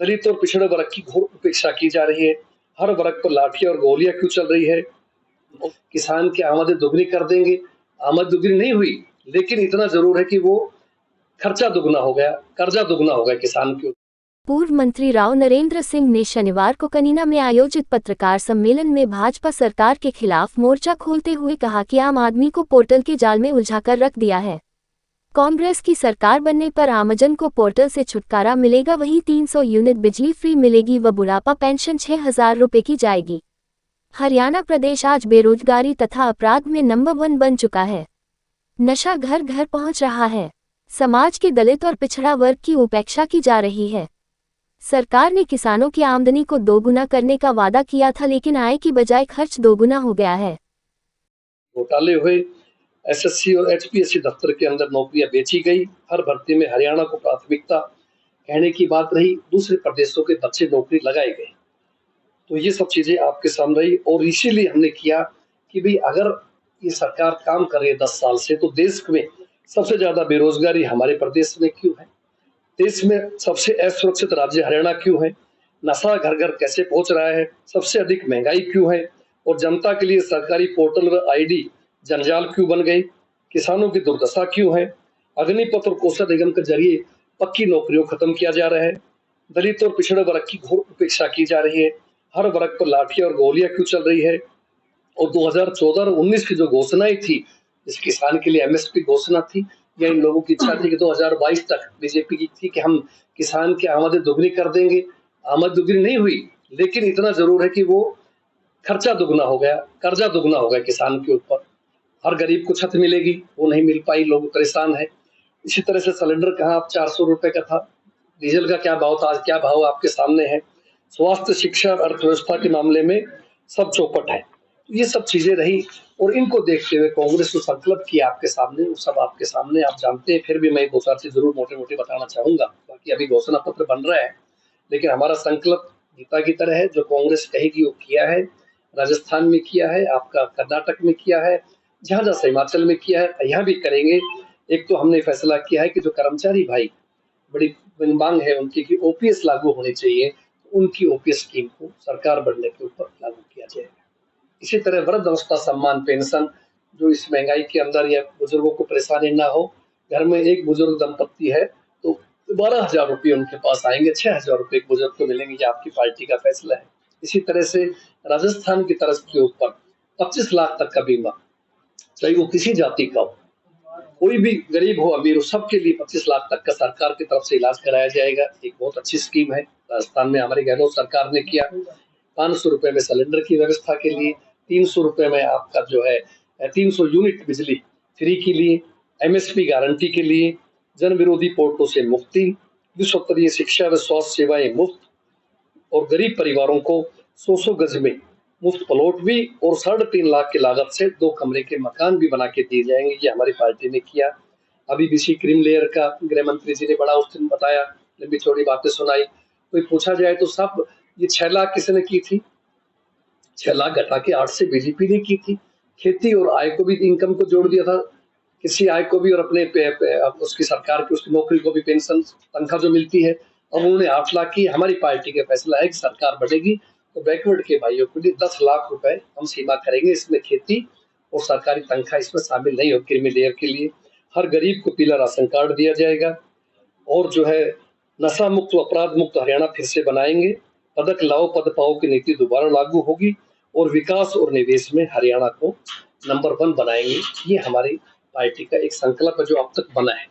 दलित और पिछड़े वर्ग की घोर उपेक्षा की जा रही है। हर वर्ग पर लाठियां और गोलियां क्यों चल रही है? किसान की आमदनी दोगुनी कर देंगे। आमद दोगुनी नहीं हुई, लेकिन इतना जरूर है कि वो खर्चा दुगना हो गया, कर्जा दुगना हो गया किसान के। पूर्व मंत्री राव नरेंद्र सिंह ने शनिवार को कनीना में आयोजित पत्रकार सम्मेलन में भाजपा सरकार के खिलाफ मोर्चा खोलते हुए कहा कि आम आदमी को पोर्टल के जाल में उलझाकर रख दिया है। कांग्रेस की सरकार बनने पर आमजन को पोर्टल से छुटकारा मिलेगा, वहीं 300 यूनिट बिजली फ्री मिलेगी व बुढ़ापा पेंशन 6,000 रुपये की जाएगी। हरियाणा प्रदेश आज बेरोजगारी तथा अपराध में नंबर 1 बन चुका है। नशा घर घर पहुंच रहा है। समाज के दलित और पिछड़ा वर्ग की उपेक्षा की जा रही है। सरकार ने किसानों की आमदनी को दोगुना करने का वादा किया था, लेकिन आय की बजाय खर्च दोगुना हो गया है। घोटाले हुए। एसएससी और एचपीएससी दफ्तर के अंदर नौकरियां बेची गई। हर भर्ती में हरियाणा को प्राथमिकता कहने की बात रही, दूसरे प्रदेशों के बच्चे नौकरी लगाए गए। तो ये सब चीजें आपके सामने रही और इसीलिए हमने किया कि भाई अगर ये सरकार काम कर रही है 10 साल से, तो देश में सबसे ज्यादा बेरोजगारी हमारे प्रदेश में क्यों है? देश में सबसे असुरक्षित राज्य हरियाणा क्यों है? नशा घर घर कैसे पहुंच रहा है? सबसे अधिक महंगाई क्यों है? और जनता के लिए सरकारी पोर्टल व आईडी जंजाल क्यों बन गई? किसानों की दुर्दशा क्यों है? अग्निपथ और कोषा निगम के जरिए पक्की नौकरियों खत्म किया जा रहा है। दलित और पिछड़े वर्ग की घोर उपेक्षा की जा रही है। हर वर्ग पर लाठियां और गोलियां क्यों चल रही है? और 2014 और 19 की जो घोषणाएं थी, इस किसान के लिए एमएसपी घोषणा थी, या इन लोगों की इच्छा थी कि 2022 तक बीजेपी की थी कि हम किसान की आमदनी दोगुनी कर देंगे। आमद दोगुनी नहीं हुई, लेकिन इतना जरूर है कि वो खर्चा दुगना हो गया, कर्जा दुगना हो गया किसान के ऊपर। हर गरीब को छत मिलेगी, वो नहीं मिल पाई, लोग परेशान है। इसी तरह से सिलेंडर कहाँ अब 400 रुपए का था, डीजल का क्या भाव था, आज क्या भाव आपके सामने है। स्वास्थ्य, शिक्षा, अर्थव्यवस्था के मामले में सब चौपट है। ये सब चीजें रही और इनको देखते हुए कांग्रेस ने संकल्प किया आपके सामने, वो सब आपके सामने आप जानते हैं। फिर भी मैं 2-4 चीज जरूर मोटे मोटे बताना चाहूंगा। बाकी अभी घोषणा पत्र बन रहा है, लेकिन हमारा संकल्प गीता की तरह है। जो कांग्रेस कहेगी वो किया है। राजस्थान में किया है, आपका कर्नाटक में किया है, जहां जहां हिमाचल में किया है, यहाँ भी करेंगे। एक तो हमने फैसला किया है कि जो कर्मचारी भाई बड़ी मांग है उनकी कि ओपीएस लागू होनी चाहिए, उनकी ओपीएस स्कीम को सरकार बनने के ऊपर लागू किया जाएगा। इसी तरह वृद्धावस्था सम्मान पेंशन, जो इस महंगाई के अंदर या बुजुर्गों को परेशानी ना हो, घर में एक बुजुर्ग दंपत्ति है तो 12,000 रुपये उनके पास आएंगे, 6,000 रुपये एक बुजुर्ग को मिलेंगे। ये आपकी पार्टी का फैसला है। इसी तरह से राजस्थान की तरफ के ऊपर 25 लाख तक का बीमा, चाहे वो किसी जाति का हो, कोई भी गरीब हो अमीर हो, सबके लिए 25 लाख तक का सरकार की तरफ से इलाज कराया जाएगा। एक बहुत अच्छी स्कीम है। राजस्थान में हमारी गहलोत सरकार ने किया। 500 रुपए में सिलेंडर की व्यवस्था के लिए, 300 रुपए में आपका जो है 300 यूनिट बिजली फ्री के लिए, एमएसपी गारंटी के लिए, जन विरोधी पोर्टों से मुक्ति, विश्व स्तरीय शिक्षा व स्वास्थ्य सेवाएं मुफ्त, और गरीब परिवारों को 100 गज में मुफ्त प्लॉट भी, और 3.5 लाख की लागत से 2 कमरे के मकान भी बना के दिए जाएंगे। ये हमारी पार्टी ने किया। अभी बीसी क्रीम लेयर का गृह मंत्री जी ने बड़ा उस दिन बताया, लंबी चौड़ी बातें सुनाई। कोई पूछा जाए तो सब, ये 6 लाख किसने की थी? 6 लाख घटा के 8 से बीजेपी ने की थी। खेती और आय को भी, इनकम को जोड़ दिया था, किसी आय को भी, और अपने उसकी सरकार की उसकी नौकरी को भी पेंशन तनख्वाह जो मिलती है। अब उन्होंने 8 लाख की। हमारी पार्टी का फैसला है कि सरकार बढ़ेगी तो बैकवर्ड के भाइयों के लिए 10 लाख रुपए हम सीमा करेंगे। इसमें खेती और सरकारी तनख्वाह इसमें शामिल नहीं हो। क्रीमी लेयर के लिए हर गरीब को पीला राशन कार्ड दिया जाएगा। और जो है नशा मुक्त, अपराध मुक्त हरियाणा फिर से बनाएंगे। पदक लाओ पद पाओ की नीति दोबारा लागू होगी और विकास और निवेश में हरियाणा को नंबर 1 बनाएंगे। ये हमारी पार्टी का एक संकल्प है जो अब तक बना है।